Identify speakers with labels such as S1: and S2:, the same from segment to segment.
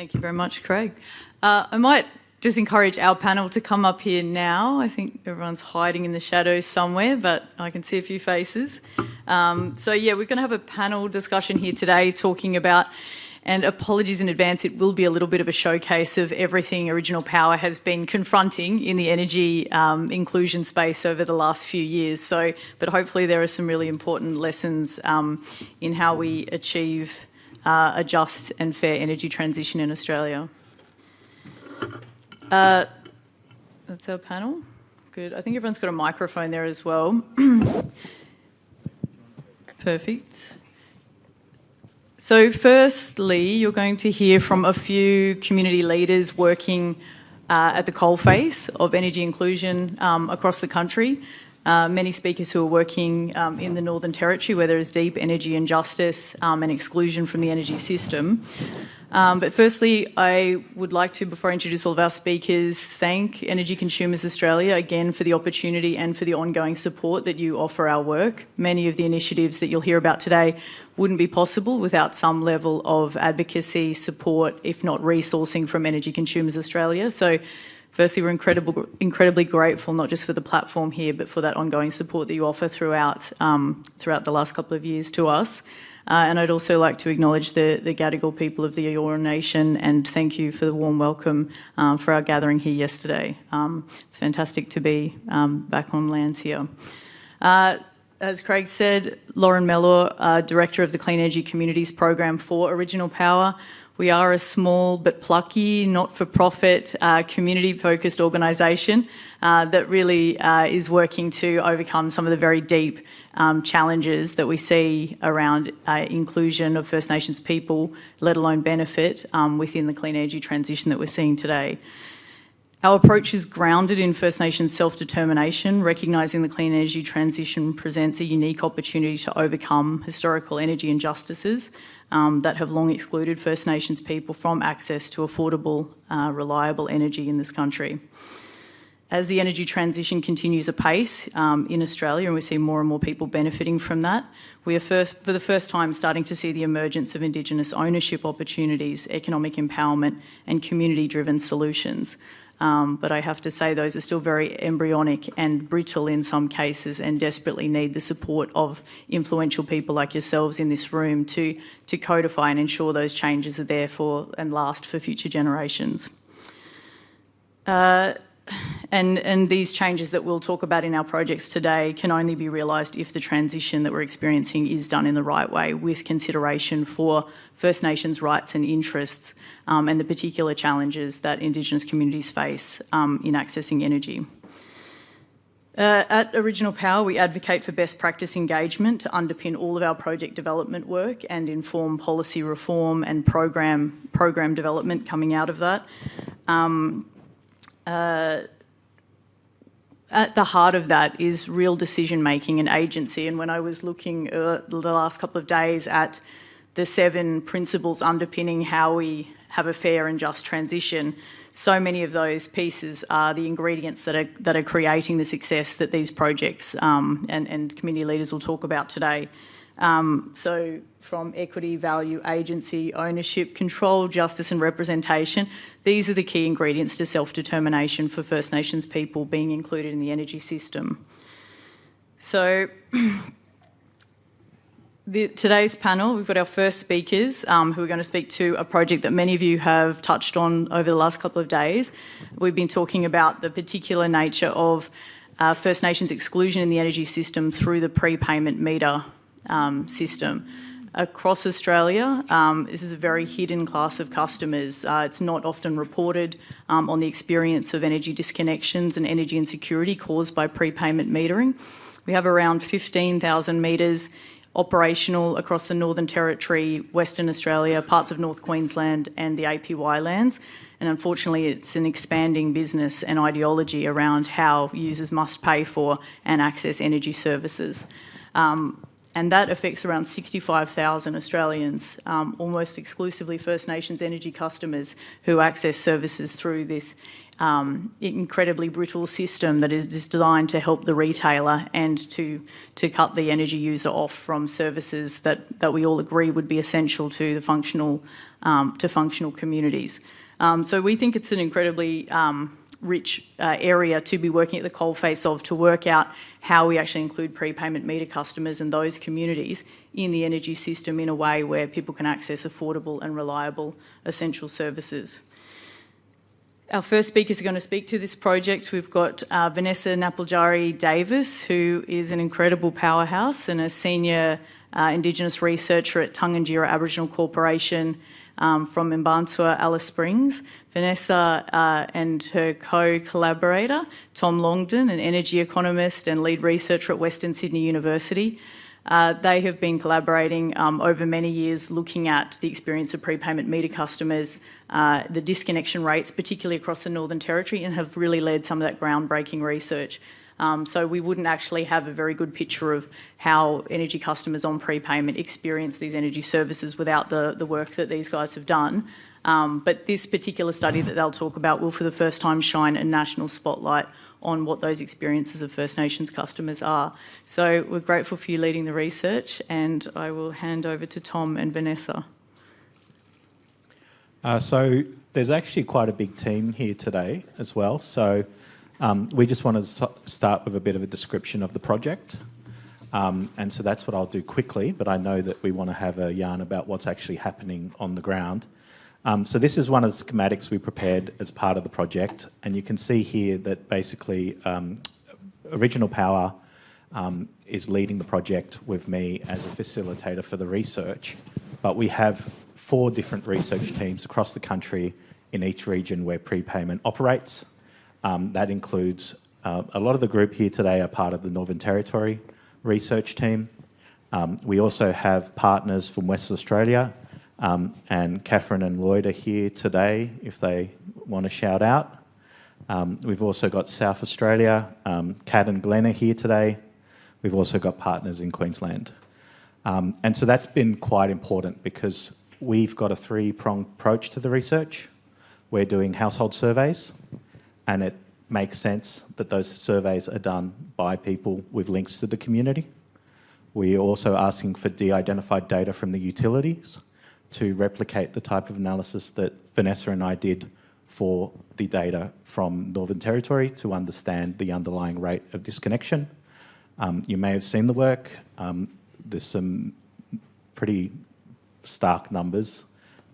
S1: Thank you very much, Craig. I might just encourage our panel to come up here now. I think everyone's hiding in the shadows somewhere, but I can see a few faces. So yeah, we're going to have a panel discussion here today talking about, and apologies in advance, it will be a little bit of a showcase of everything Original Power has been confronting in the energy inclusion space over the last few years. So, but hopefully there are some really important lessons in how we achieve a just and fair energy transition in Australia. That's our panel. Good. I think everyone's got a microphone there as well. Perfect. So firstly, you're going to hear from a few community leaders working at the coalface of energy inclusion across the country. Many speakers who are working in the Northern Territory where there is deep energy injustice and exclusion from the energy system. But firstly, I would like to, before I introduce all of our speakers, thank Energy Consumers Australia again for the opportunity and for the ongoing support that you offer our work. Many of the initiatives that you'll hear about today wouldn't be possible without some level of advocacy, support, if not resourcing from Energy Consumers Australia. So firstly, we're incredibly grateful, not just for the platform here, but for that ongoing support that you offer throughout the last couple of years to us. And I'd also like to acknowledge the Gadigal people of the Eora Nation and thank you for the warm welcome for our gathering here yesterday. It's fantastic to be back on lands here. As Craig said, Lauren Mellor, Director of the Clean Energy Communities Program for Original Power. We are a small but plucky, not-for-profit, community-focused organisation that really is working to overcome some of the very deep challenges that we see around inclusion of First Nations people, let alone benefit within the clean energy transition that we're seeing today. Our approach is grounded in First Nations self-determination, recognising the clean energy transition presents a unique opportunity to overcome historical energy injustices that have long excluded First Nations people from access to affordable, reliable energy in this country. As the energy transition continues apace in Australia, and we see more and more people benefiting from that, we are for the first time starting to see the emergence of Indigenous ownership opportunities, economic empowerment and community-driven solutions. But I have to say those are still very embryonic and brittle in some cases and desperately need the support of influential people like yourselves in this room to codify and ensure those changes are there for and last for future generations. And these changes that we'll talk about in our projects today can only be realised if the transition that we're experiencing is done in the right way with consideration for First Nations rights and interests and the particular challenges that Indigenous communities face in accessing energy. At Original Power, we advocate for best practice engagement to underpin all of our project development work and inform policy reform and program development coming out of that. At the heart of that is real decision-making and agency. And when I was looking the last couple of days at the 7 principles underpinning how we have a fair and just transition, so many of those pieces are the ingredients that are creating the success that these projects and community leaders will talk about today. So from equity, value, agency, ownership, control, justice and representation, these are the key ingredients to self-determination for First Nations people being included in the energy system. So today's panel, we've got our first speakers who are going to speak to a project that many of you have touched on over the last couple of days. We've been talking about the particular nature of First Nations exclusion in the energy system through the prepayment meter system. Across Australia, this is a very hidden class of customers. It's not often reported on the experience of energy disconnections and energy insecurity caused by prepayment metering. We have around 15,000 metres operational across the Northern Territory, Western Australia, parts of North Queensland and the APY lands. And unfortunately, it's an expanding business and ideology around how users must pay for and access energy services. And that affects around 65,000 Australians, almost exclusively First Nations energy customers who access services through this incredibly brittle system that is designed to help the retailer and to cut the energy user off from services that we all agree would be essential to the functional communities. So we think it's an incredibly rich area to be working at the coalface of, to work out how we actually include prepayment meter customers and those communities in the energy system in a way where people can access affordable and reliable essential services. Our first speakers are going to speak to this project. We've got Vanessa Napaljari-Davis, who is an incredible powerhouse and a senior Indigenous researcher at Tungunjira Aboriginal Corporation from Mbansua, Alice Springs. Vanessa and her co-collaborator, Tom Longdon, an energy economist and lead researcher at Western Sydney University. They have been collaborating over many years looking at the experience of prepayment meter customers, the disconnection rates, particularly across the Northern Territory, and have really led some of that groundbreaking research. So we wouldn't actually have a very good picture of how energy customers on prepayment experience these energy services without the work that these guys have done. But this particular study that they'll talk about will for the first time shine a national spotlight on what those experiences of First Nations customers are. So we're grateful for you leading the research, and I will hand over to Tom and Vanessa.
S2: So there's actually quite a big team here today as well. So we just wanted to start with a bit of a description of the project. And so that's what I'll do quickly, but I know that we want to have a yarn about what's actually happening on the ground. So this is one of the schematics we prepared as part of the project, and you can see here that basically Original Power is leading the project with me as a facilitator for the research, but we have 4 different research teams across the country in each region where prepayment operates. That includes a lot of the group here today are part of the Northern Territory research team. We also have partners from Western Australia, and Catherine and Lloyd are here today if they want to shout out. We've also got South Australia, Kat and Glenn are here today. We've also got partners in Queensland. And so that's been quite important because we've got a 3-pronged approach to the research. We're doing household surveys, and it makes sense that those surveys are done by people with links to the community. We're also asking for de-identified data from the utilities to replicate the type of analysis that Vanessa and I did for the data from Northern Territory to understand the underlying rate of disconnection. You may have seen the work. There's some pretty stark numbers.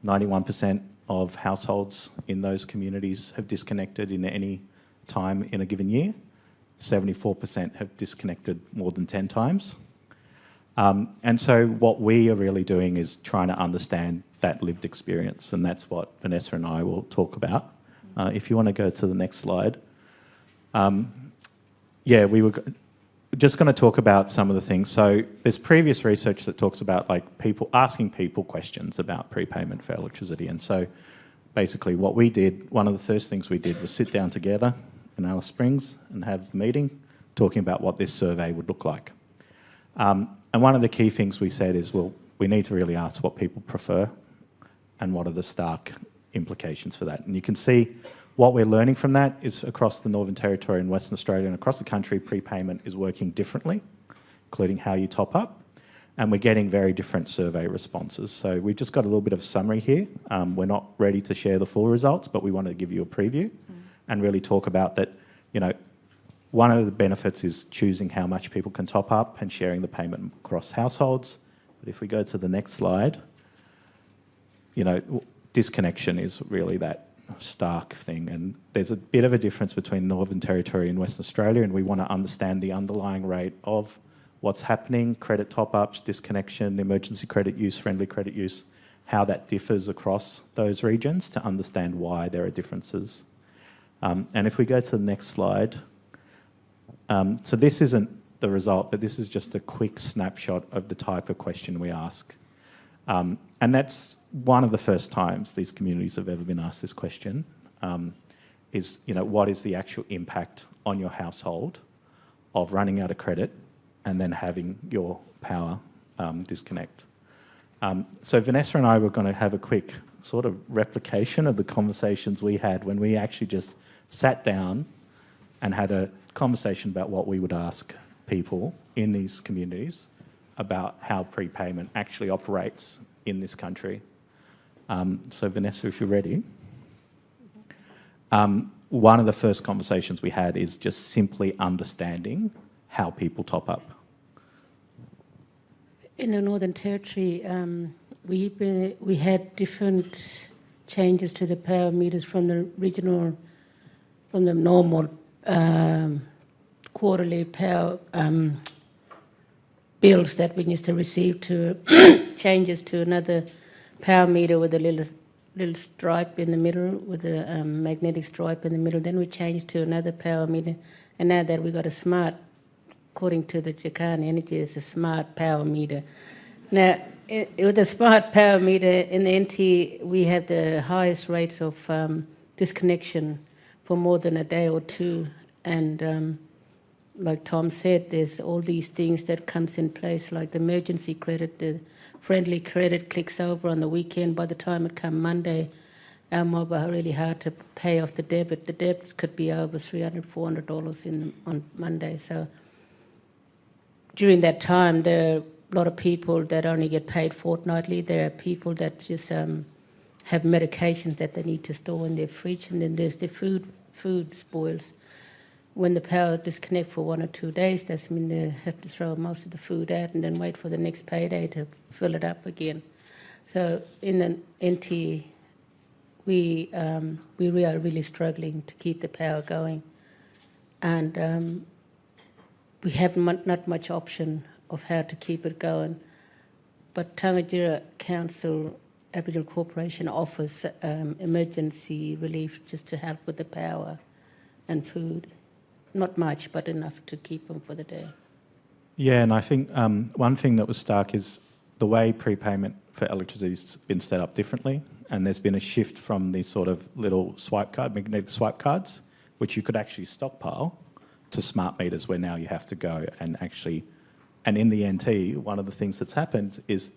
S2: 91% of households in those communities have disconnected in any time in a given year. 74% have disconnected more than 10 times. And so what we are really doing is trying to understand that lived experience, and that's what Vanessa and I will talk about. If you want to go to the next slide. We were just going to talk about some of the things. So there's previous research that talks about like people asking people questions about prepayment for electricity. And so basically what we did, one of the first things we did was sit down together in Alice Springs and have a meeting talking about what this survey would look like. And one of the key things we said is, well, we need to really ask what people prefer and what are the stark implications for that. And you can see what we're learning from that is across the Northern Territory and Western Australia and across the country, prepayment is working differently, including how you top up. And we're getting very different survey responses. So we've just got a little bit of summary here. We're not ready to share the full results, but we wanted to give you a preview and really talk about that, you know, one of the benefits is choosing how much people can top up and sharing the payment across households. But if we go to the next slide, you know, disconnection is really that stark thing. And there's a bit of a difference between Northern Territory and Western Australia, and we want to understand the underlying rate of what's happening, credit top-ups, disconnection, emergency credit use, friendly credit use, how that differs across those regions to understand why there are differences. And if we go to the next slide, so this isn't the result, but this is just a quick snapshot of the type of question we ask. And that's one of the first times these communities have ever been asked this question, is, you know, what is the actual impact on your household of running out of credit and then having your power disconnect? So Vanessa and I were going to have a quick sort of replication of the conversations we had when we actually just sat down and had a conversation about what we would ask people in these communities about how prepayment actually operates in this country. So Vanessa, if you're ready. One of the first conversations we had is just simply understanding how people top up.
S3: In the Northern Territory, we had different changes to the power meters from the normal quarterly power bills that we used to receive to changes to another power meter with a little stripe in the middle, with a magnetic stripe in the middle. Then we changed to another power meter, and now that we got a smart, according to the Jakarta Energy, it's a smart power meter. Now, with the smart power meter in the NT, we have the highest rates of disconnection for more than a day or two, and like Tom said, there's all these things that comes in place, like the emergency credit, the friendly credit clicks over on the weekend. By the time it comes Monday, our mob are really hard to pay off the debit. The debits could be over $300, $400 on Monday. So during that time, there are a lot of people that only get paid fortnightly. There are people that just have medications that they need to store in their fridge, and then there's the food spoils. When the power disconnect for 1 or 2 days, that means they have to throw most of the food out and then wait for the next payday to fill it up again. So in the NT, we are really struggling to keep the power going, and we have not much option of how to keep it going. But Tangagira Council Aboriginal Corporation offers emergency relief just to help with the power and food. Not much, but enough to keep them for the day.
S2: Yeah, and I think one thing that was stark is the way prepayment for electricity has been set up differently, and there's been a shift from these sort of little magnetic swipe cards, which you could actually stockpile, to smart meters where now you have to go and actually... And in the NT, one of the things that's happened is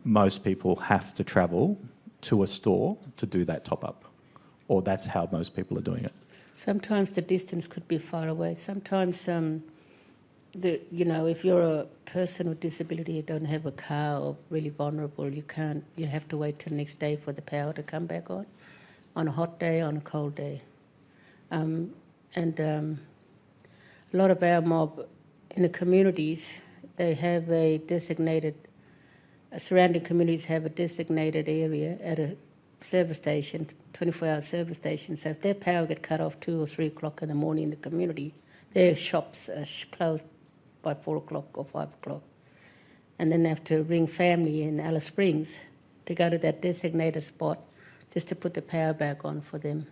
S2: most people have to travel to a store to do that top-up, or that's how most people are doing it.
S3: Sometimes the distance could be far away. Sometimes, if you're a person with disability, you don't have a car or really vulnerable, you have to wait till the next day for the power to come back on a hot day, on a cold day. A lot of our mob in the communities, they have surrounding communities have a designated area at a service station, 24-hour service station. So if their power get cut off 2 or 3 o'clock in the morning in the community, their shops are closed by 4 o'clock or 5 o'clock. And then they have to ring family in Alice Springs to go to that designated spot just to put the power back on for them.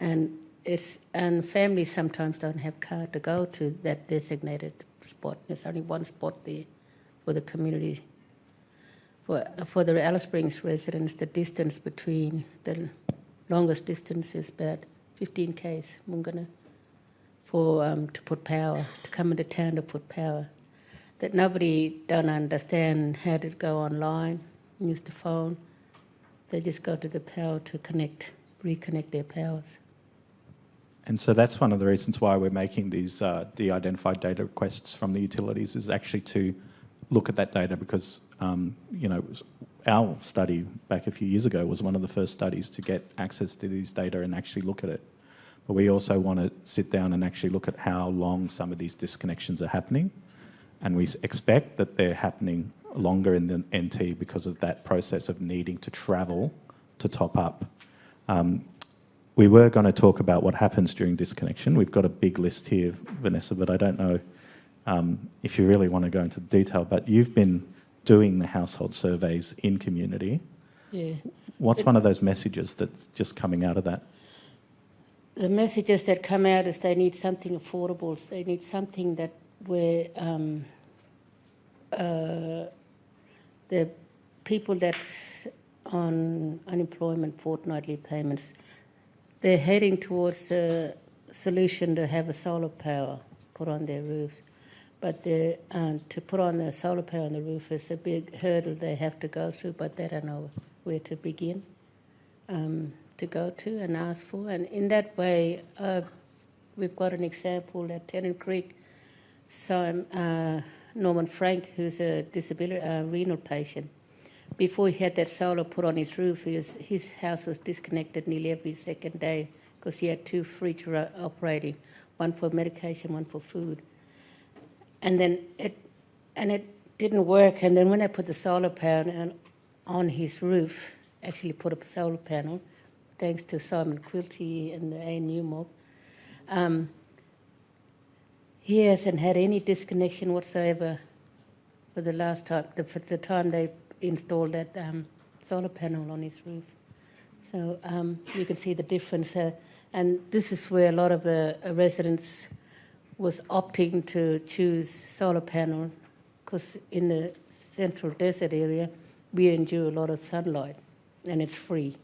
S3: And families sometimes don't have car to go to that designated spot. There's only one spot there for the community. For the Alice Springs residents, the distance between the longest distance is about 15 k's, Mungana, to put power, to come into town to put power. That nobody don't understand how to go online, use the phone. They just go to the power to reconnect their powers.
S2: And so that's one of the reasons why we're making these de-identified data requests from the utilities, is actually to look at that data, because our study back a few years ago was one of the first studies to get access to these data and actually look at it. But we also want to sit down and actually look at how long some of these disconnections are happening, and we expect that they're happening longer in the NT because of that process of needing to travel to top up. We were going to talk about what happens during disconnection. We've got a big list here, Vanessa, but I don't know if you really want to go into detail. But you've been doing the household surveys in community.
S3: Yeah.
S2: What's one of those messages that's just coming out of that?
S3: The messages that come out is they need something affordable. They need something that where the people that's on unemployment fortnightly payments, they're heading towards a solution to have a solar power put on their roofs. But to put on a solar power on the roof is a big hurdle they have to go through, but they don't know where to begin. to go to and ask for. And in that way, we've got an example at Tennant Creek. So Norman Frank, who's a disability renal patient, before he had that solar put on his roof, his house was disconnected nearly every second day because he had 2 fridges operating, one for medication, one for food. And then it didn't work. And then when I put the solar panel on his roof, actually put a solar panel, thanks to Simon Quilty and the ANU mob, he hasn't had any disconnection whatsoever for the last time, the time they installed that solar panel on his roof. So you can see the difference. And this is where a lot of the residents was opting to choose solar panel, because in the central desert area, we endure a lot of sunlight, and it's free.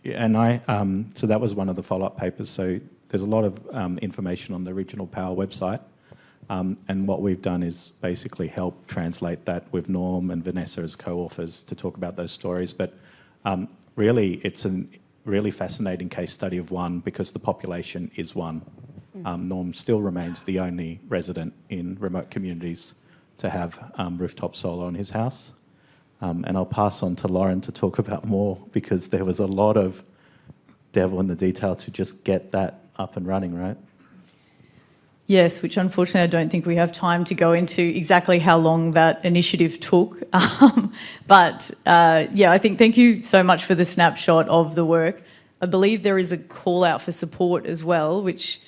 S2: Yeah, and so that was one of the follow-up papers. So there's a lot of information on the Regional Power website. And what we've done is basically help translate that with Norm and Vanessa as co-authors to talk about those stories. But really, it's a really fascinating case study of one because the population is one. Norm still remains the only resident in remote communities to have rooftop solar on his house. And I'll pass on to Lauren to talk about more because there was a lot of devil in the detail to just get that up and running, right?
S1: Yes, which unfortunately I don't think we have time to go into exactly how long that initiative took. But I think thank you so much for the snapshot of the work. I believe there is a call out for support as well, which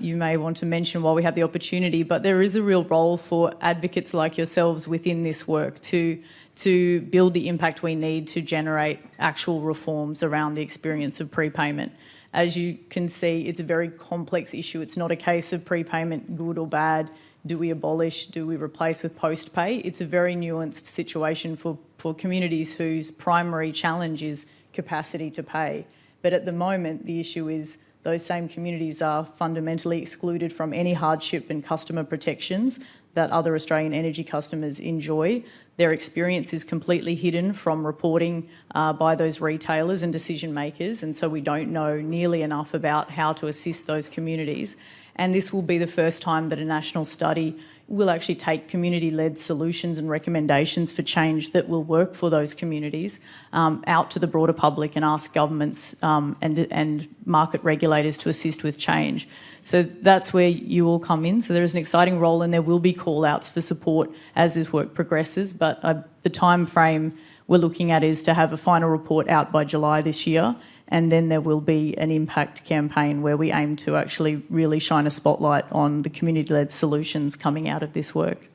S1: you may want to mention while we have the opportunity, but there is a real role for advocates like yourselves within this work to build the impact we need to generate actual reforms around the experience of prepayment. As you can see, it's a very complex issue. It's not a case of prepayment, good or bad. Do we abolish? Do we replace with post-pay? It's a very nuanced situation for communities whose primary challenge is capacity to pay. But at the moment, the issue is those same communities are fundamentally excluded from any hardship and customer protections that other Australian energy customers enjoy. Their experience is completely hidden from reporting by those retailers and decision makers, and so we don't know nearly enough about how to assist those communities. And this will be the first time that a national study will actually take community-led solutions and recommendations for change that will work for those communities out to the broader public and ask governments and market regulators to assist with change. So that's where you all come in. So there is an exciting role and there will be call-outs for support as this work progresses, but the time frame we're looking at is to have a final report out by July this year, and then there will be an impact campaign where we aim to actually really shine a spotlight on the community-led solutions coming out of this work.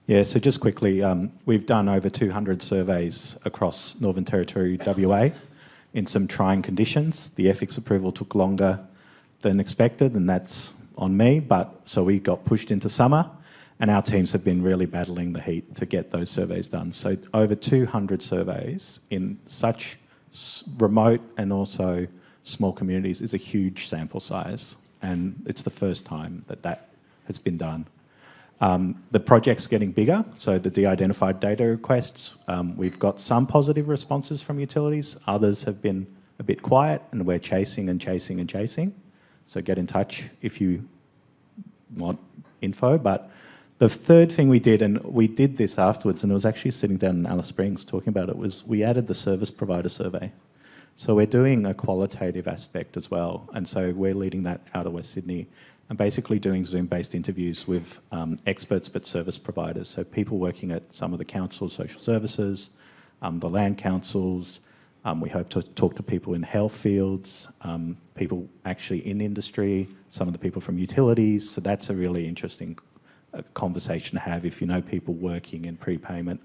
S2: Yeah, so just quickly, we've done over 200 surveys across Northern Territory, WA, in some trying conditions. The ethics approval took longer than expected, and that's on me, but so we got pushed into summer, and our teams have been really battling the heat to get those surveys done. So over 200 surveys in such remote and also small communities is a huge sample size, and it's the first time that has been done. The project's getting bigger, so the de-identified data requests, we've got some positive responses from utilities, others have been a bit quiet, and we're chasing and chasing and chasing. So get in touch if you want info. But the third thing we did, and we did this afterwards, and it was actually sitting down in Alice Springs talking about it, was we added the service provider survey. So we're doing a qualitative aspect as well, and so we're leading that out of West Sydney and basically doing Zoom-based interviews with experts but service providers, so people working at some of the councils, social services, the land councils. We hope to talk to people in health fields, people actually in industry, some of the people from utilities, so that's a really interesting conversation to have if you know people working in prepayment.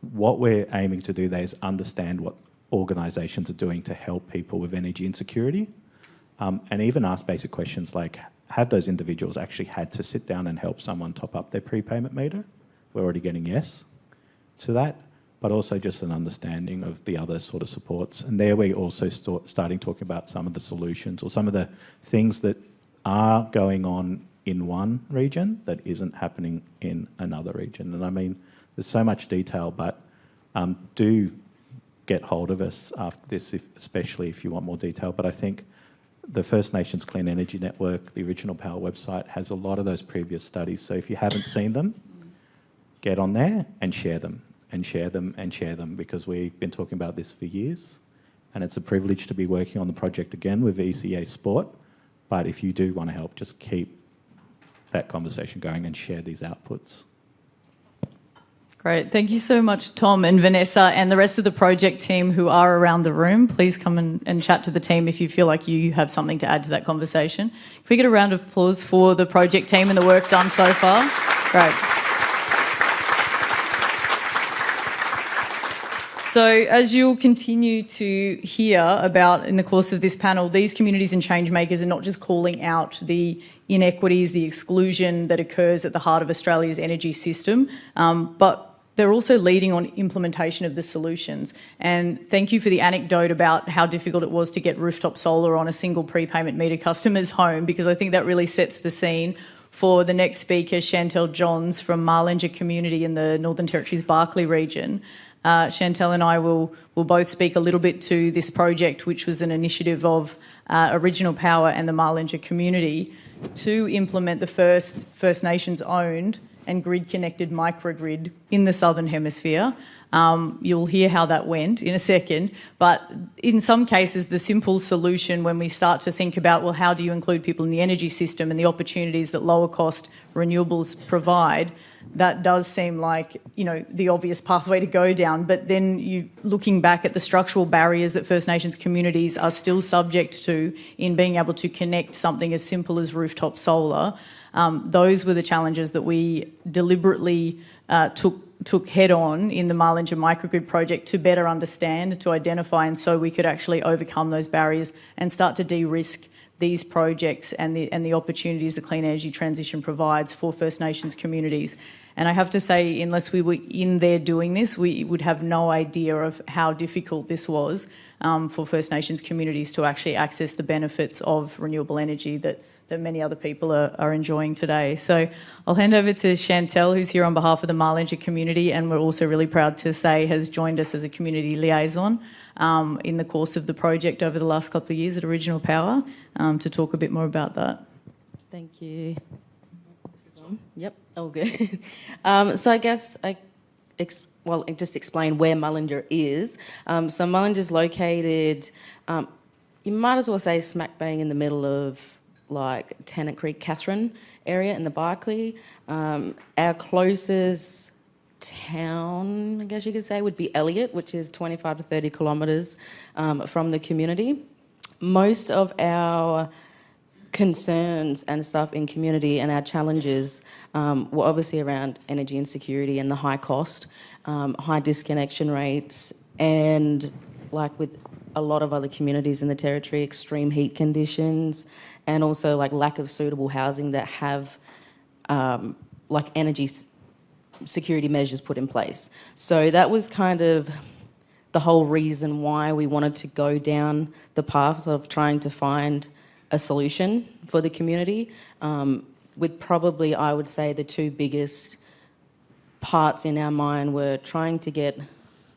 S2: What we're aiming to do there is understand what organisations are doing to help people with energy insecurity, and even ask basic questions like, have those individuals actually had to sit down and help someone top up their prepayment meter? We're already getting yes to that, but also just an understanding of the other sort of supports. And there we're also starting talking about some of the solutions or some of the things that are going on in one region that isn't happening in another region. And I mean, there's so much detail, but do get hold of us after this, especially if you want more detail. But I think the First Nations Clean Energy Network, the Original Power website, has a lot of those previous studies. So if you haven't seen them, get on there and share them, and share them, and share them, because we've been talking about this for years, and it's a privilege to be working on the project again with ECA Sport. But if you do want to help, just keep that conversation going and share these outputs.
S1: Great. Thank you so much, Tom and Vanessa, and the rest of the project team who are around the room. Please come and chat to the team if you feel like you have something to add to that conversation. Can we get a round of applause for the project team and the work done so far? Great. So as you'll continue to hear about in the course of this panel, these communities and change makers are not just calling out the inequities, the exclusion that occurs at the heart of Australia's energy system, but they're also leading on implementation of the solutions. And thank you for the anecdote about how difficult it was to get rooftop solar on a single prepayment meter customer's home, because I think that really sets the scene for the next speaker, Chantel Johns from Marlinger community in the Northern Territory's Barkly region. Chantel and I will both speak a little bit to this project, which was an initiative of Original Power and the Marlinger community to implement the first First Nations owned and grid-connected microgrid in the Southern Hemisphere. You'll hear how that went in a second, but in some cases the simple solution when we start to think about, well, how do you include people in the energy system and the opportunities that lower cost renewables provide, that does seem like, you know, the obvious pathway to go down. But then you looking back at the structural barriers that First Nations communities are still subject to in being able to connect something as simple as rooftop solar, those were the challenges that we deliberately took head on in the Marlinger microgrid project to better understand, to identify, and so we could actually overcome those barriers and start to de-risk these projects and the opportunities the clean energy transition provides for First Nations communities. And I have to say, unless we were in there doing this, we would have no idea of how difficult this was for First Nations communities to actually access the benefits of renewable energy that many other people are enjoying today. So I'll hand over to Chantel, who's here on behalf of the Marlinger community, and we're also really proud to say has joined us as a community liaison in the course of the project over the last couple of years at Original Power, to talk a bit more about that.
S4: Thank you. Yep, all good. So I guess just explain where Mullinger is. So Mullinger is located, you might as well say smack bang in the middle of like Tennant Creek, Katherine area in the Barkly. Our closest town, I guess you could say, would be Elliot, which is 25 to 30 kilometres from the community. Most of our concerns and stuff in community and our challenges were obviously around energy insecurity and the high cost, high disconnection rates, and like with a lot of other communities in the Territory, extreme heat conditions, and also like lack of suitable housing that have like energy security measures put in place. So that was kind of the whole reason why we wanted to go down the path of trying to find a solution for the community, with probably, I would say, the two biggest parts in our mind were trying to get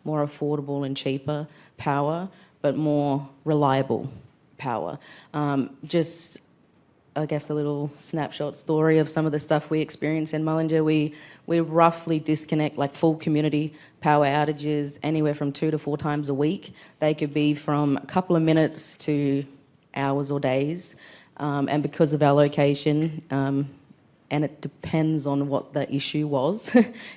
S4: more affordable and cheaper power, but more reliable power. Just, I guess, a little snapshot story of some of the stuff we experience in Mullinger. We roughly disconnect like full community power outages anywhere from 2 to 4 times a week. They could be from a couple of minutes to hours or days. And because of our location, and it depends on what the issue was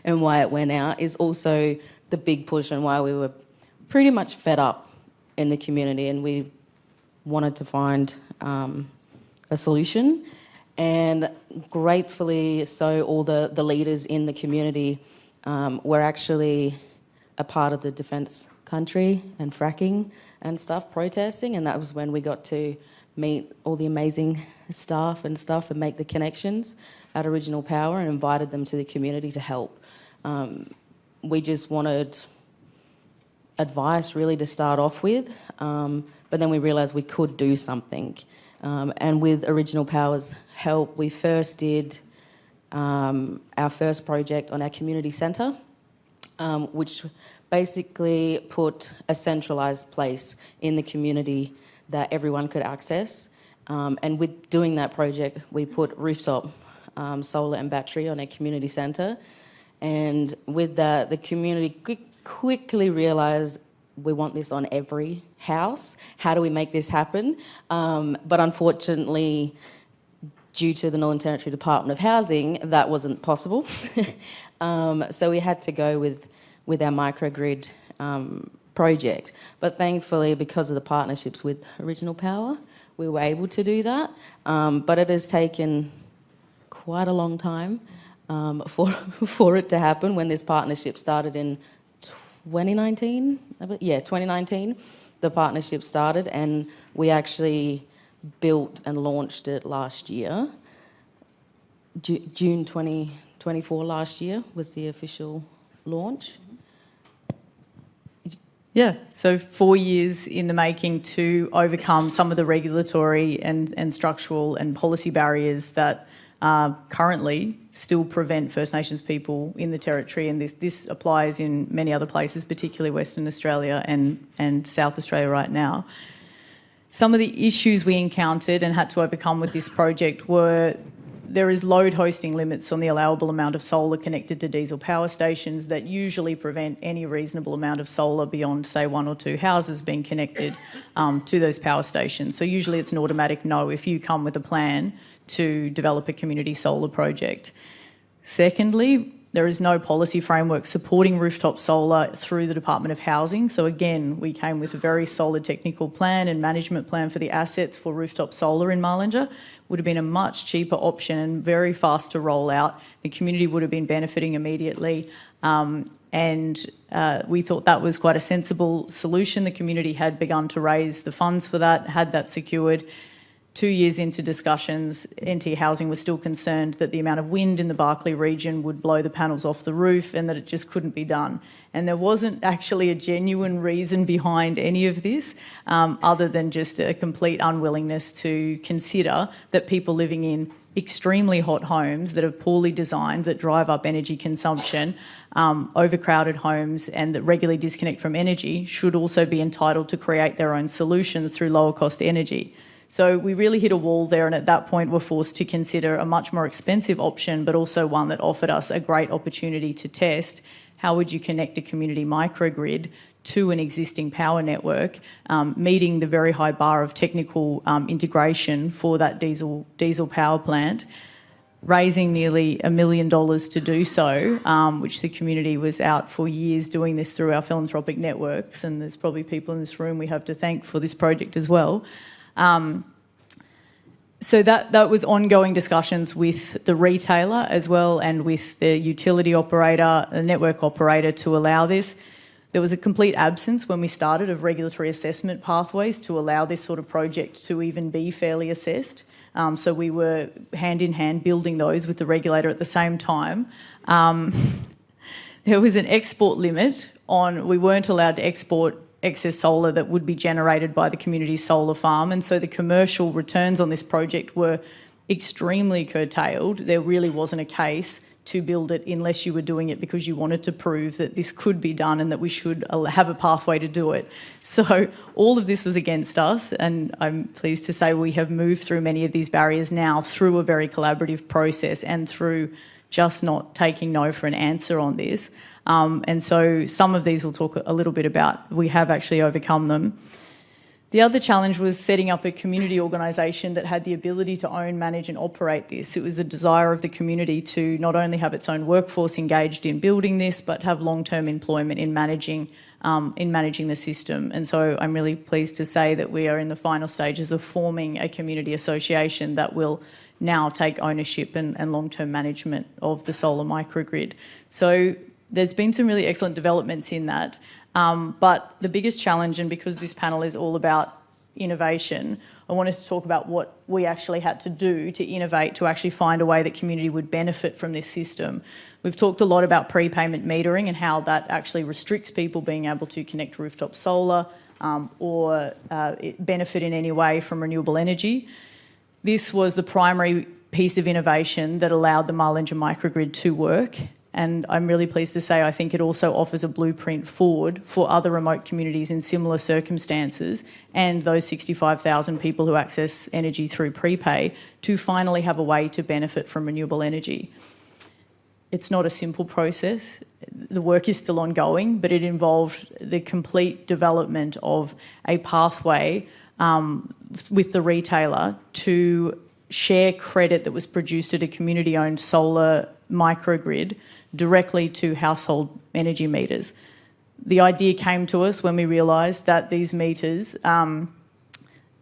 S4: and why it went out, is also the big push and why we were pretty much fed up in the community, and we wanted to find a solution. And gratefully so, all the leaders in the community were actually a part of the defence country and fracking and stuff, protesting, and that was when we got to meet all the amazing staff and stuff and make the connections at Original Power and invited them to the community to help. We just wanted advice really to start off with, but then we realised we could do something. And with Original Power's help, we first did our first project on our community centre. which basically put a centralised place in the community that everyone could access. And with doing that project, we put rooftop solar and battery on a community centre. And with that, the community quickly realised we want this on every house. How do we make this happen? But unfortunately, due to the Northern Territory Department of Housing, that wasn't possible. So we had to go with our microgrid project. But thankfully, because of the partnerships with Original Power, we were able to do that. But it has taken quite a long time for it to happen. When this partnership started in 2019, yeah, 2019, the partnership started, and we actually built and launched it last year. June 2024 last year was the official launch.
S1: Yeah, so 4 years in the making to overcome some of the regulatory and structural and policy barriers that currently still prevent First Nations people in the Territory, and this applies in many other places, particularly Western Australia and South Australia right now. Some of the issues we encountered and had to overcome with this project were there is load hosting limits on the allowable amount of solar connected to diesel power stations that usually prevent any reasonable amount of solar beyond, say, 1 or 2 houses being connected to those power stations. So usually it's an automatic no if you come with a plan to develop a community solar project. Secondly, there is no policy framework supporting rooftop solar through the Department of Housing. So again, we came with a very solid technical plan and management plan for the assets for rooftop solar in Marlinger. Would have been a much cheaper option and very fast to roll out. The community would have been benefiting immediately. We thought that was quite a sensible solution. The community had begun to raise the funds for that, had that secured. 2 years into discussions, NT Housing was still concerned that the amount of wind in the Barkly region would blow the panels off the roof and that it just couldn't be done. And there wasn't actually a genuine reason behind any of this, other than just a complete unwillingness to consider that people living in extremely hot homes that are poorly designed, that drive up energy consumption, overcrowded homes and that regularly disconnect from energy should also be entitled to create their own solutions through lower cost energy. So we really hit a wall there, and at that point were forced to consider a much more expensive option, but also one that offered us a great opportunity to test how would you connect a community microgrid to an existing power network, meeting the very high bar of technical integration for that diesel power plant, raising nearly $1 million to do so, which the community was out for years doing this through our philanthropic networks, and there's probably people in this room we have to thank for this project as well. So that was ongoing discussions with the retailer as well and with the utility operator, the network operator to allow this. There was a complete absence when we started of regulatory assessment pathways to allow this sort of project to even be fairly assessed. So we were hand in hand building those with the regulator at the same time. There was an export limit on, we weren't allowed to export excess solar that would be generated by the community solar farm, and so the commercial returns on this project were extremely curtailed. There really wasn't a case to build it unless you were doing it because you wanted to prove that this could be done and that we should have a pathway to do it. So all of this was against us, and I'm pleased to say we have moved through many of these barriers now through a very collaborative process and through just not taking no for an answer on this. And so some of these we'll talk a little bit about. We have actually overcome them. The other challenge was setting up a community organisation that had the ability to own, manage and operate this. It was the desire of the community to not only have its own workforce engaged in building this, but have long-term employment in managing the system. And so I'm really pleased to say that we are in the final stages of forming a community association that will now take ownership and long-term management of the solar microgrid. So there's been some really excellent developments in that. But the biggest challenge, and because this panel is all about innovation, I wanted to talk about what we actually had to do to innovate, to actually find a way that community would benefit from this system. We've talked a lot about prepayment metering and how that actually restricts people being able to connect rooftop solar or benefit in any way from renewable energy. This was the primary piece of innovation that allowed the Marlinger microgrid to work. And I'm really pleased to say I think it also offers a blueprint forward for other remote communities in similar circumstances and those 65,000 people who access energy through prepay to finally have a way to benefit from renewable energy. It's not a simple process. The work is still ongoing, but it involved the complete development of a pathway with the retailer to share credit that was produced at a community-owned solar microgrid directly to household energy meters. The idea came to us when we realised that these meters,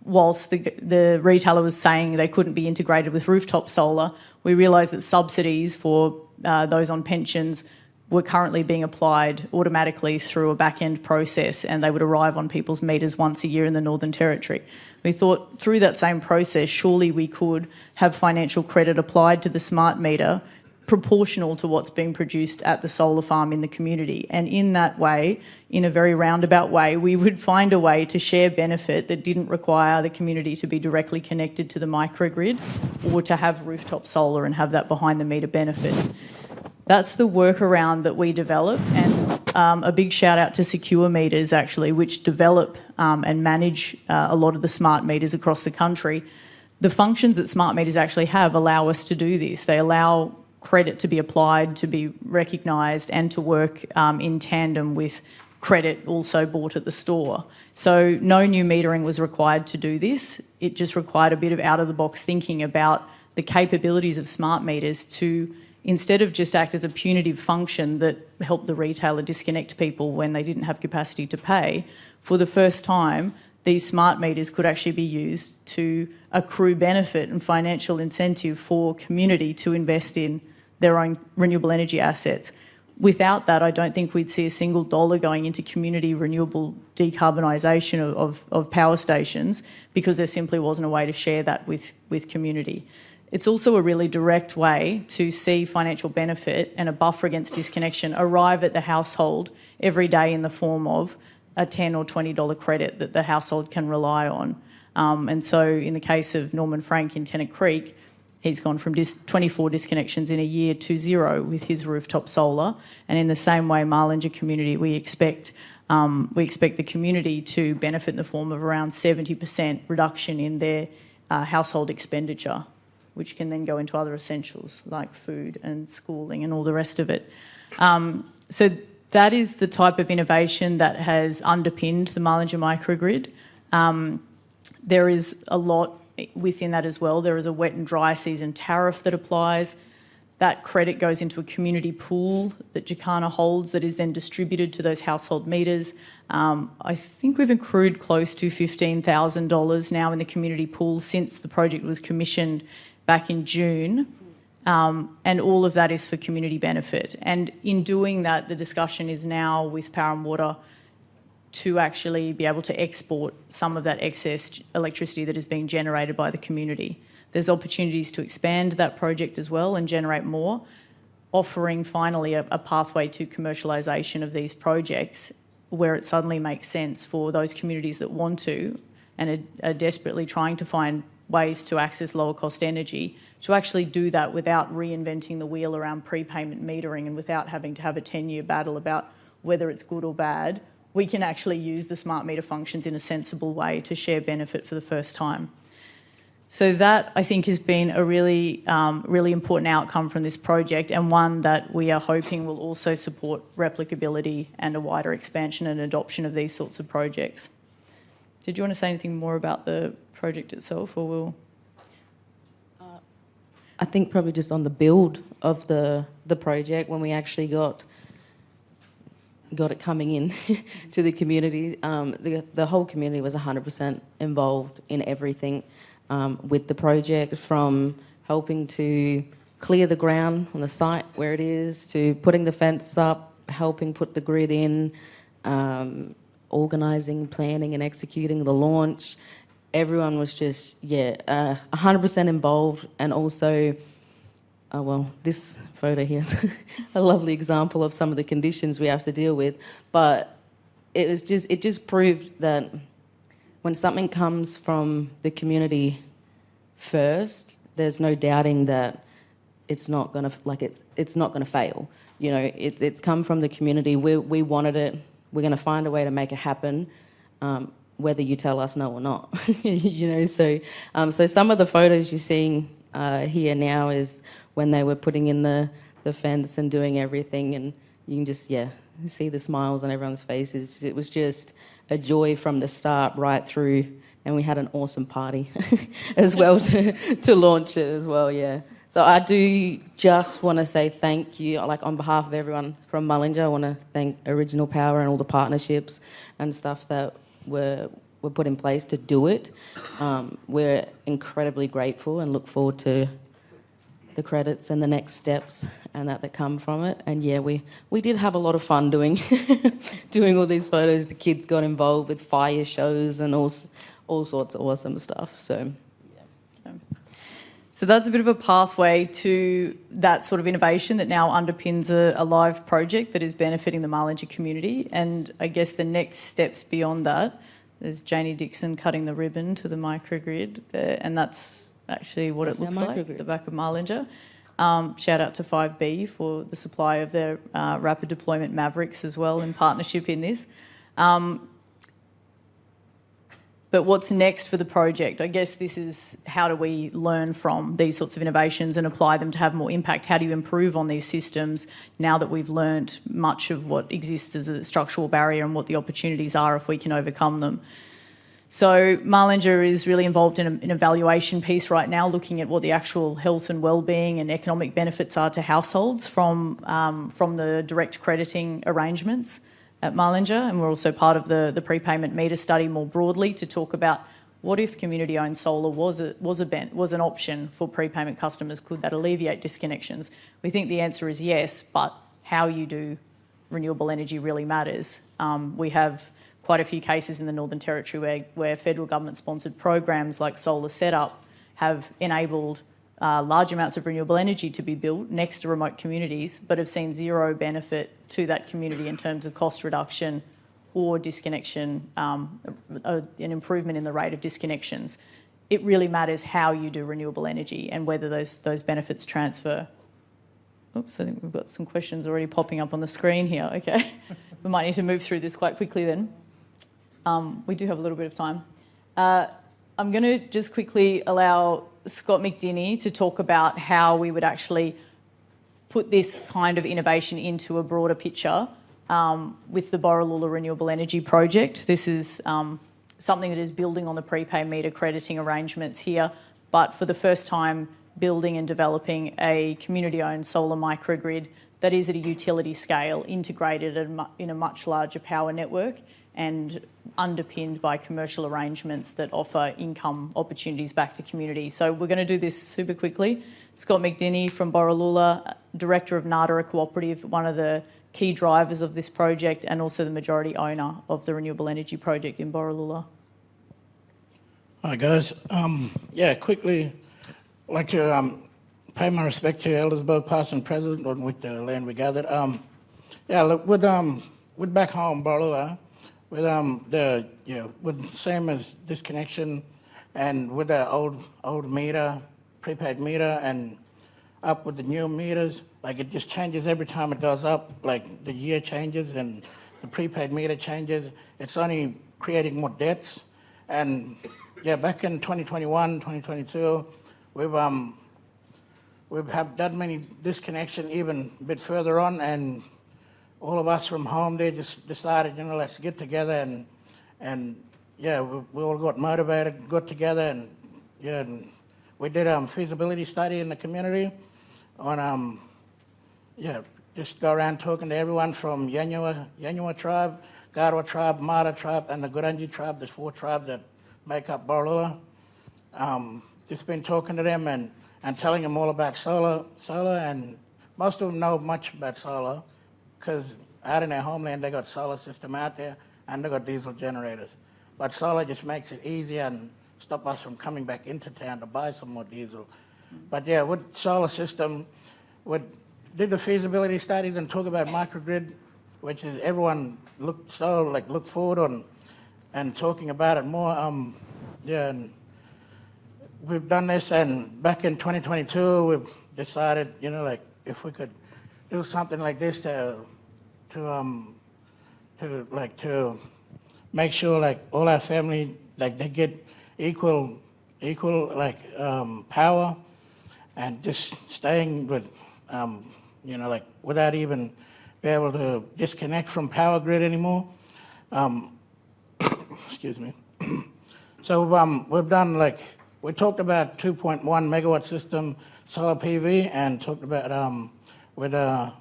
S1: whilst the retailer was saying they couldn't be integrated with rooftop solar, we realised that subsidies for those on pensions were currently being applied automatically through a back-end process, and they would arrive on people's meters once a year in the Northern Territory. We thought through that same process, surely we could have financial credit applied to the smart meter proportional to what's being produced at the solar farm in the community. And in that way, in a very roundabout way, we would find a way to share benefit that didn't require the community to be directly connected to the microgrid or to have rooftop solar and have that behind the meter benefit. That's the workaround that we developed, and a big shout out to Secure Meters actually, which develop and manage a lot of the smart meters across the country. The functions that smart meters actually have allow us to do this. They allow credit to be applied, to be recognised, and to work in tandem with credit also bought at the store. So no new metering was required to do this. It just required a bit of out-of-the-box thinking about the capabilities of smart meters to, instead of just act as a punitive function that helped the retailer disconnect people when they didn't have capacity to pay, for the first time, these smart meters could actually be used to accrue benefit and financial incentive for community to invest in their own renewable energy assets. Without that, I don't think we'd see a single dollar going into community renewable decarbonisation of power stations, because there simply wasn't a way to share that with community. It's also a really direct way to see financial benefit and a buffer against disconnection arrive at the household every day in the form of a $10 or $20 credit that the household can rely on. And so in the case of Norman Frank in Tennant Creek, he's gone from 24 disconnections in a year to 0 with his rooftop solar. And in the same way, Marlinger community, we expect the community to benefit in the form of around 70% reduction in their household expenditure, which can then go into other essentials like food and schooling and all the rest of it. So that is the type of innovation that has underpinned the Marlinger microgrid. There is a lot within that as well. There is a wet and dry season tariff that applies. That credit goes into a community pool that Jacana holds that is then distributed to those household meters. I think we've accrued close to $15,000 now in the community pool since the project was commissioned back in June. And all of that is for community benefit. And in doing that, the discussion is now with Power and Water to actually be able to export some of that excess electricity that is being generated by the community. There's opportunities to expand that project as well and generate more, offering finally a pathway to commercialisation of these projects where it suddenly makes sense for those communities that want to and are desperately trying to find ways to access lower cost energy, to actually do that without reinventing the wheel around prepayment metering and without having to have a 10-year battle about whether it's good or bad. We can actually use the smart meter functions in a sensible way to share benefit for the first time. So that, I think, has been a really, really important outcome from this project, and one that we are hoping will also support replicability and a wider expansion and adoption of these sorts of projects. Did you want to say anything more about the project itself, or will?
S4: I think probably just on the build of the project, when we actually got it coming in to the community, the whole community was 100% involved in everything with the project, from helping to clear the ground on the site where it is, to putting the fence up, helping put the grid in, organising, planning and executing the launch. Everyone was just, 100% involved. And also, this photo here is a lovely example of some of the conditions we have to deal with. But it just proved that when something comes from the community first, there's no doubting that it's not going to fail. you know, it's come from the community. We wanted it. We're going to find a way to make it happen, whether you tell us no or not. You know, so some of the photos you're seeing here now is when they were putting in the fence and doing everything, and you can just see the smiles on everyone's faces. It was just a joy from the start right through, and we had an awesome party as well to launch it as well. Yeah. So I do just want to say thank you, like on behalf of everyone from Mullinger. I want to thank Original Power and all the partnerships and stuff that were put in place to do it. We're incredibly grateful and look forward to the credits and the next steps and that come from it. And yeah, we did have a lot of fun doing all these photos. The kids got involved with fire shows and all sorts of awesome stuff. So yeah.
S1: So that's a bit of a pathway to that sort of innovation that now underpins a live project that is benefiting the Mullinger community. And I guess the next steps beyond that, there's Janie Dixon cutting the ribbon to the microgrid there, and that's actually what it looks like at the back of Mullinger. Shout out to 5B for the supply of their rapid deployment Mavericks as well in partnership in this. But what's next for the project? I guess this is how do we learn from these sorts of innovations and apply them to have more impact? How do you improve on these systems now that we've learnt much of what exists as a structural barrier and what the opportunities are if we can overcome them? So Mullinger is really involved in an evaluation piece right now, looking at what the actual health and wellbeing and economic benefits are to households from the direct crediting arrangements at Mullinger, and we're also part of the prepayment meter study more broadly to talk about what if community-owned solar was an option for prepayment customers. Could that alleviate disconnections? We think the answer is yes, but how you do renewable energy really matters. We have quite a few cases in the Northern Territory where federal government-sponsored programs like Solar Setup have enabled large amounts of renewable energy to be built next to remote communities, but have seen zero benefit to that community in terms of cost reduction or disconnection, an improvement in the rate of disconnections. It really matters how you do renewable energy and whether those benefits transfer. Oops, I think we've got some questions already popping up on the screen here. Okay, we might need to move through this quite quickly then. We do have a little bit of time. I'm going to just quickly allow Scott McDinney to talk about how we would actually put this kind of innovation into a broader picture with the Borroloola Renewable Energy Project. This is something that is building on the prepay meter crediting arrangements here, but for the first time building and developing a community-owned solar microgrid that is at a utility scale, integrated in a much larger power network and underpinned by commercial arrangements that offer income opportunities back to community. So we're going to do this super quickly. Scott McDinney from Borroloola, Director of NADA Cooperative, one of the key drivers of this project and also the majority owner of the Renewable Energy Project in Borroloola.
S5: Hi guys. Quickly, I'd like to pay my respect to elders both past and present on which the land we gathered. With back home, Borroloola, with same as disconnection, and with the old meter, prepaid meter, and up with the new meters, like it just changes every time it goes up. Like the year changes and the prepaid meter changes. It's only creating more debts. And back in 2021, 2022, we've done many disconnection even a bit further on, and all of us from home there just decided, let's get together and we all got motivated, got together, and we did a feasibility study in the community on just go around talking to everyone from Yanyuwa tribe, Garwa tribe, Mara tribe, and the Gurindji tribe. There's 4 tribes that make up Borroloola. Just been talking to them and telling them all about solar, and most of them know much about solar because out in their homeland they got solar system out there and they got diesel generators. But solar just makes it easier and stop us from coming back into town to buy some more diesel. But with solar system, did the feasibility studies and talk about microgrid, which is everyone look forward on and talking about it more. And we've done this, and back in 2022 we've decided, if we could do something like this to make sure like all our family like they get equal power, and just staying with like without even be able to disconnect from power grid anymore. Excuse me. So we've done we talked about 2.1 megawatt system solar PV, and talked about with a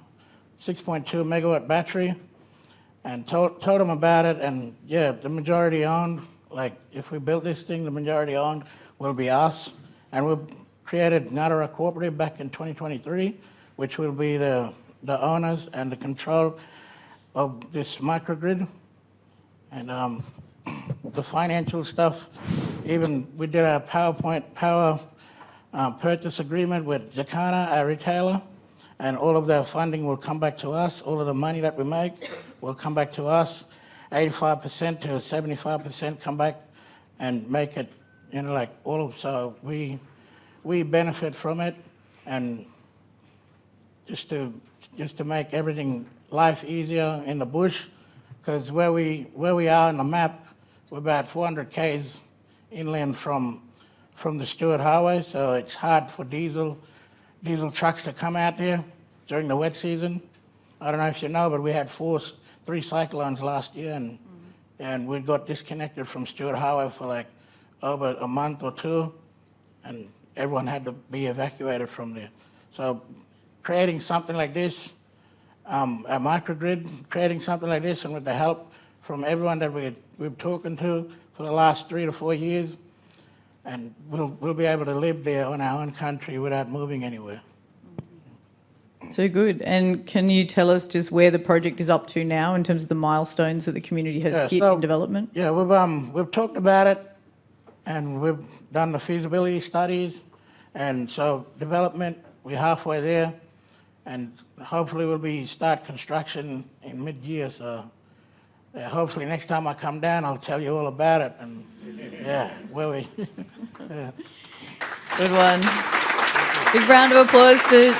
S5: 6.2 megawatt battery, and told them about it. And yeah, the majority owned, like if we build this thing, the majority owned will be us. And we've created Ngātara Cooperative back in 2023, which will be the owners and the control of this microgrid. And the financial stuff, even we did our power purchase agreement with Jakarta, our retailer, and all of their funding will come back to us. All of the money that we make will come back to us. 85% to 75% come back and make it, so we benefit from it, and just to make everything life easier in the bush, because where we are on the map, we're about 400 k's inland from the Stewart Highway, so it's hard for diesel trucks to come out there during the wet season. I don't know if you know, but we had three cyclones last year, and we got disconnected from Stewart Highway for like over a month or two, and everyone had to be evacuated from there. So creating something like this, a microgrid, creating something like this, and with the help from everyone that we've talking to for the last 3 to 4 years, and we'll be able to live there on our own country without moving anywhere.
S1: So good. And can you tell us just where the project is up to now in terms of the milestones that the community has hit in development?
S5: Yeah, we've talked about it, and we've done the feasibility studies, and so development, we're halfway there, and hopefully we'll start construction in mid-year. So hopefully next time I come down, I'll tell you all about it. And yeah, where we. Yeah.
S1: Good one. Big round of applause to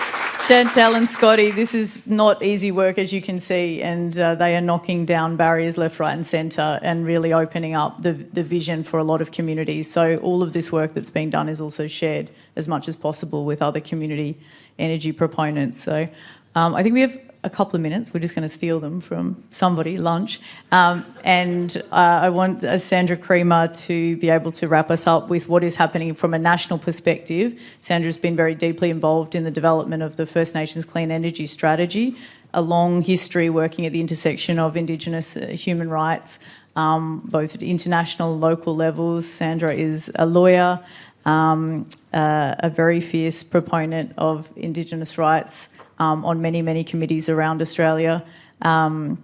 S1: Chantel and Scotty. This is not easy work, as you can see, and they are knocking down barriers left, right and centre, and really opening up the vision for a lot of communities. So all of this work that's being done is also shared as much as possible with other community energy proponents. So I think we have a couple of minutes. We're just going to steal them from somebody, lunch. And I want Sandra Creamer to be able to wrap us up with what is happening from a national perspective. Sandra's been very deeply involved in the development of the First Nations Clean Energy Strategy, a long history working at the intersection of Indigenous human rights, both at international and local levels. Sandra is a lawyer, a very fierce proponent of Indigenous rights, on many, many committees around Australia. And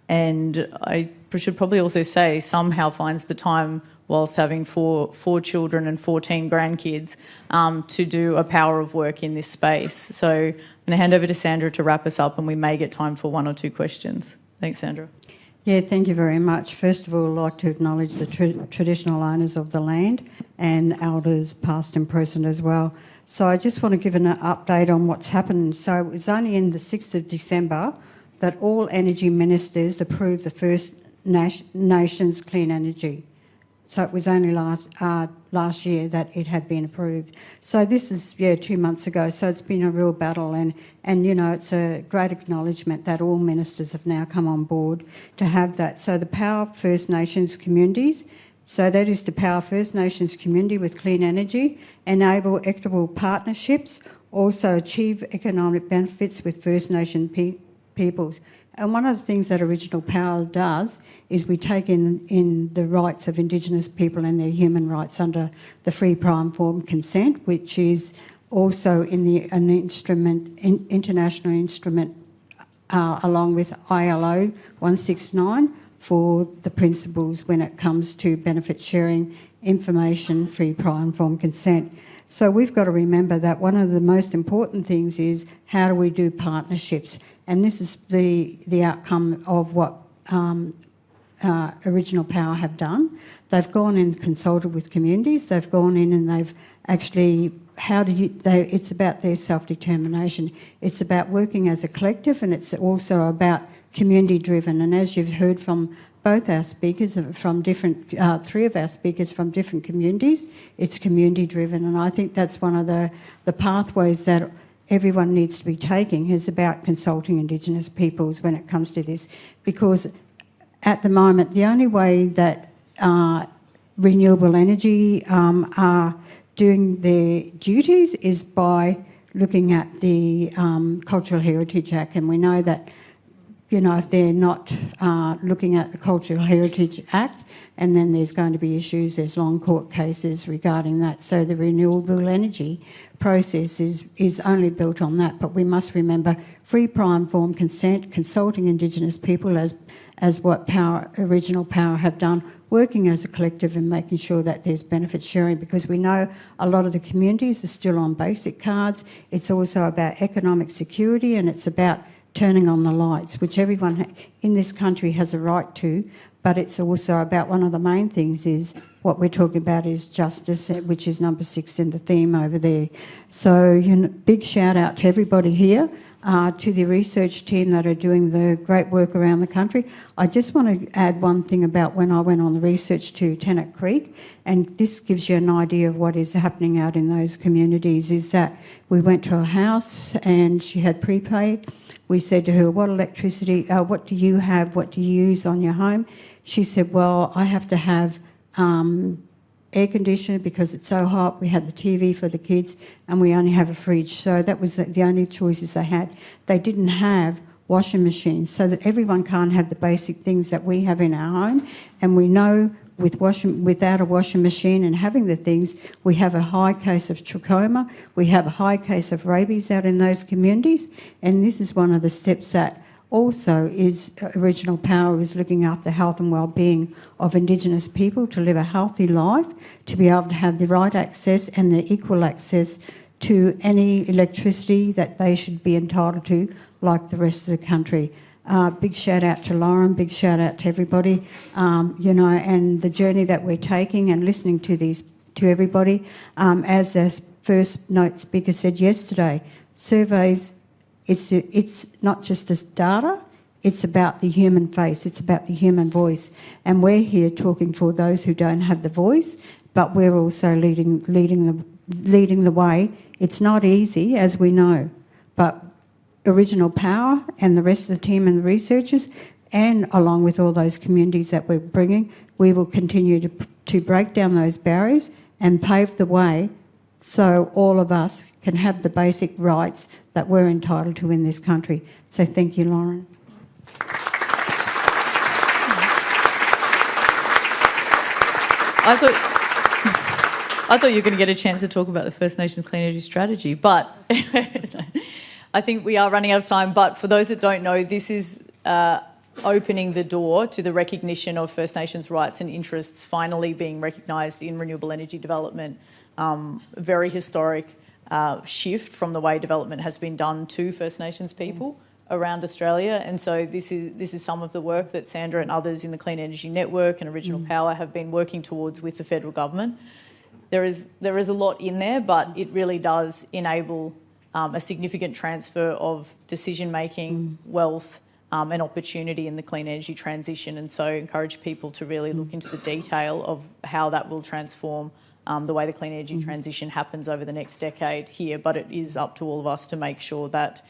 S1: I should probably also say somehow finds the time, whilst having four children and 14 grandkids, to do a power of work in this space. So I'm going to hand over to Sandra to wrap us up, and we may get time for 1 or 2 questions. Thanks, Sandra.
S6: Yeah, thank you very much. First of all, I'd like to acknowledge the traditional owners of the land and elders past and present as well. So I just want to give an update on what's happened. So it was only in the 6th of December that all energy ministers approved the First Nations clean energy. So it was only last year that it had been approved. So this is, 2 months ago. So it's been a real battle, and it's a great acknowledgement that all ministers have now come on board to have that. So the Power First Nations communities, so that is to power First Nations community with clean energy, enable equitable partnerships, also achieve economic benefits with First Nation peoples. And one of the things that Original Power does is we take in the rights of Indigenous people and their human rights under the free, prior, informed consent, which is also in an international instrument along with ILO 169 for the principles when it comes to benefit sharing, information, free, prior, informed consent. So we've got to remember that one of the most important things is how do we do partnerships, and this is the outcome of what Original Power have done. They've gone and consulted with communities. They've gone in and they've actually it's about their self-determination. It's about working as a collective, and it's also about community-driven. And as you've heard from both our speakers from different, three of our speakers from different communities, it's community-driven. And I think that's one of the pathways that everyone needs to be taking, is about consulting Indigenous peoples when it comes to this. Because at the moment, the only way that renewable energy are doing their duties is by looking at the Cultural Heritage Act. And we know that, if they're not looking at the Cultural Heritage Act, and then there's going to be issues, there's long court cases regarding that. So the renewable energy process is only built on that. But we must remember free, prior, informed consent, consulting Indigenous people as what Original Power have done, working as a collective and making sure that there's benefit sharing, because we know a lot of the communities are still on basic cards. It's also about economic security, and it's about turning on the lights, which everyone in this country has a right to, but it's also about, one of the main things is what we're talking about is justice, which is number 6 in the theme over there. So big shout out to everybody here, to the research team that are doing the great work around the country. I just want to add one thing about when I went on the research to Tennant Creek, and this gives you an idea of what is happening out in those communities, is that we went to a house and she had prepaid. We said to her, what electricity, what do you have, what do you use on your home? She said, well, I have to have air conditioner because it's so hot. We had the TV for the kids, and we only have a fridge. So that was the only choices they had. They didn't have washing machines, so that everyone can't have the basic things that we have in our home. And we know without a washing machine and having the things, we have a high case of trachoma, we have a high case of rabies out in those communities. And this is one of the steps that also is Original Power is looking after health and well-being of Indigenous people, to live a healthy life, to be able to have the right access and the equal access to any electricity that they should be entitled to, like the rest of the country. Big shout out to Lauren, big shout out to everybody, and the journey that we're taking and listening to everybody. As our first note speaker said yesterday, surveys, it's not just this data, it's about the human face, it's about the human voice. And we're here talking for those who don't have the voice, but we're also leading the way. It's not easy, as we know, but Original Power and the rest of the team and the researchers, and along with all those communities that we're bringing, we will continue to break down those barriers and pave the way so all of us can have the basic rights that we're entitled to in this country. So thank you, Lauren.
S1: I thought you were going to get a chance to talk about the First Nations Clean Energy Strategy, but I think we are running out of time. But for those that don't know, this is opening the door to the recognition of First Nations rights and interests finally being recognised in renewable energy development. Very historic shift from the way development has been done to First Nations people around Australia. And so this is some of the work that Sandra and others in the Clean Energy Network and Original Power have been working towards with the federal government. There is a lot in there, but it really does enable a significant transfer of decision-making, wealth and opportunity in the clean energy transition. And so encourage people to really look into the detail of how that will transform the way the clean energy transition happens over the next decade here. But it is up to all of us to make sure that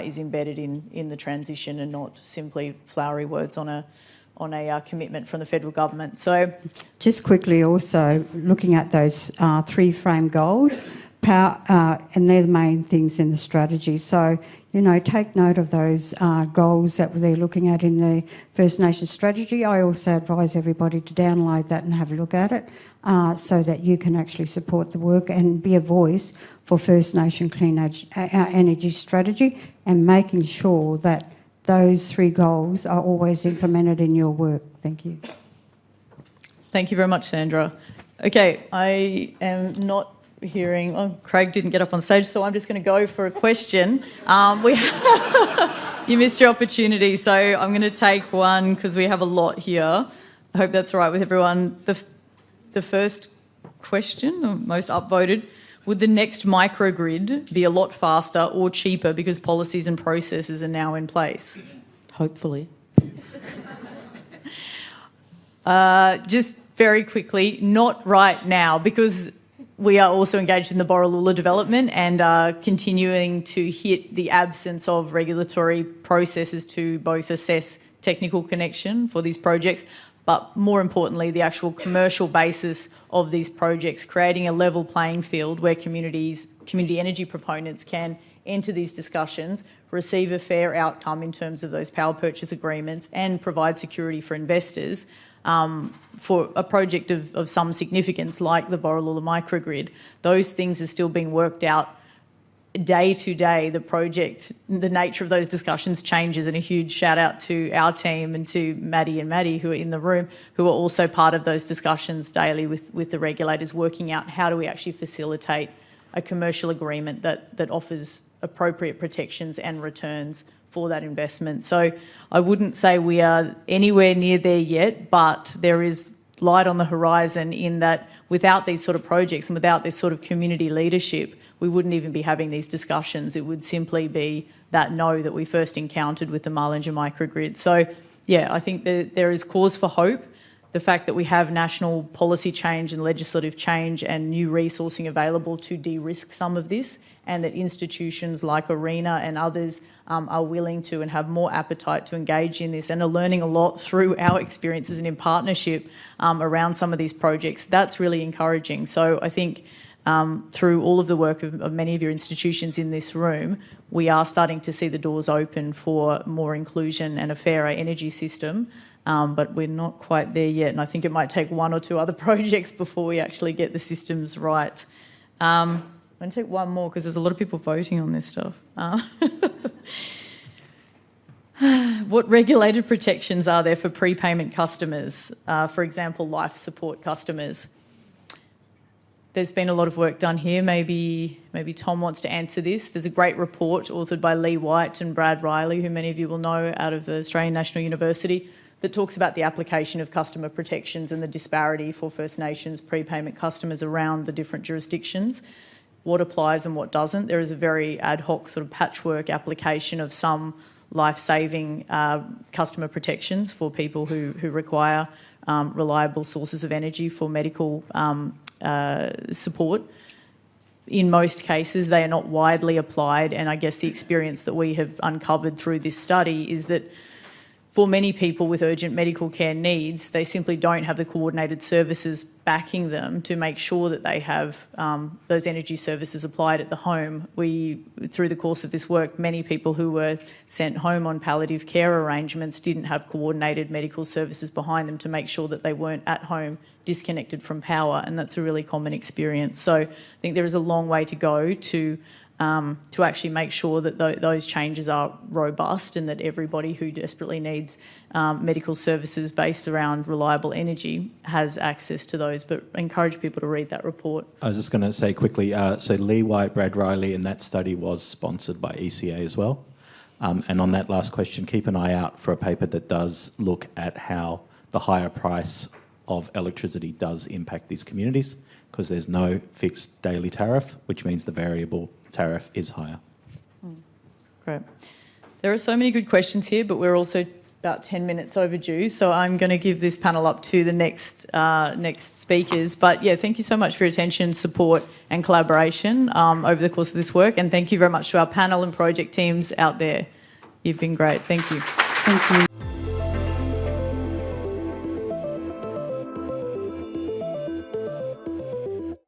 S1: is embedded in the transition and not simply flowery words on a commitment from the federal government. So,
S6: just quickly, also looking at those 3 frame goals, power, and they're the main things in the strategy. So, take note of those goals that they're looking at in the First Nations strategy. I also advise everybody to download that and have a look at it, so that you can actually support the work and be a voice for First Nation clean energy strategy, and making sure that those 3 goals are always implemented in your work. Thank you.
S1: Thank you very much, Sandra. Okay, I am not hearing... Oh, Craig didn't get up on stage, so I'm just going to go for a question. You missed your opportunity, so I'm going to take one because we have a lot here. I hope that's all right with everyone. The first question, or most upvoted, Would the next microgrid be a lot faster or cheaper because policies and processes are now in place?
S4: Hopefully.
S1: Just very quickly, not right now, because we are also engaged in the Borroloola development and are continuing to hit the absence of regulatory processes to both assess technical connection for these projects, but more importantly, the actual commercial basis of these projects, creating a level playing field where community energy proponents can enter these discussions, receive a fair outcome in terms of those power purchase agreements, and provide security for investors. For a project of some significance like the Borroloola microgrid, those things are still being worked out day to day. The nature of those discussions changes, and a huge shout out to our team and to Maddie and Maddie who are in the room, who are also part of those discussions daily with the regulators, working out how do we actually facilitate a commercial agreement that offers appropriate protections and returns for that investment. So I wouldn't say we are anywhere near there yet, but there is light on the horizon in that without these sort of projects and without this sort of community leadership, we wouldn't even be having these discussions. It would simply be that no that we first encountered with the Marlinger microgrid. So yeah, I think that there is cause for hope. The fact that we have national policy change and legislative change and new resourcing available to de-risk some of this, and that institutions like ARENA and others are willing to and have more appetite to engage in this and are learning a lot through our experiences and in partnership around some of these projects, that's really encouraging. So I think through all of the work of many of your institutions in this room, we are starting to see the doors open for more inclusion and a fairer energy system. But we're not quite there yet, and I think it might take one or two other projects before we actually get the systems right. I'm going to take one more because there's a lot of people voting on this stuff. What regulated protections are there for prepayment customers? For example, life support customers. There's been a lot of work done here. Maybe Tom wants to answer this. There's a great report authored by Lee White and Brad Riley, who many of you will know out of the Australian National University, that talks about the application of customer protections and the disparity for First Nations prepayment customers around the different jurisdictions, what applies and what doesn't. There is a very ad hoc sort of patchwork application of some life-saving customer protections for people who require reliable sources of energy for medical support. In most cases, they are not widely applied, and I guess the experience that we have uncovered through this study is that for many people with urgent medical care needs, they simply don't have the coordinated services backing them to make sure that they have those energy services applied at the home. Through the course of this work, many people who were sent home on palliative care arrangements didn't have coordinated medical services behind them to make sure that they weren't at home disconnected from power, and that's a really common experience. So I think there is a long way to go to actually make sure that those changes are robust and that everybody who desperately needs medical services based around reliable energy has access to those. But I encourage people to read that report.
S2: I was just going to say quickly, so Lee White, Brad Riley, and that study was sponsored by ECA as well. And on that last question, keep an eye out for a paper that does look at how the higher price of electricity does impact these communities, because there's no fixed daily tariff, which means the variable tariff is higher.
S1: Great. There are so many good questions here, but we're also about 10 minutes overdue, so I'm going to give this panel up to the next speakers. But yeah, thank you so much for your attention, support and collaboration over the course of this work, and thank you very much to our panel and project teams out there. You've been great. Thank you.
S6: Thank you.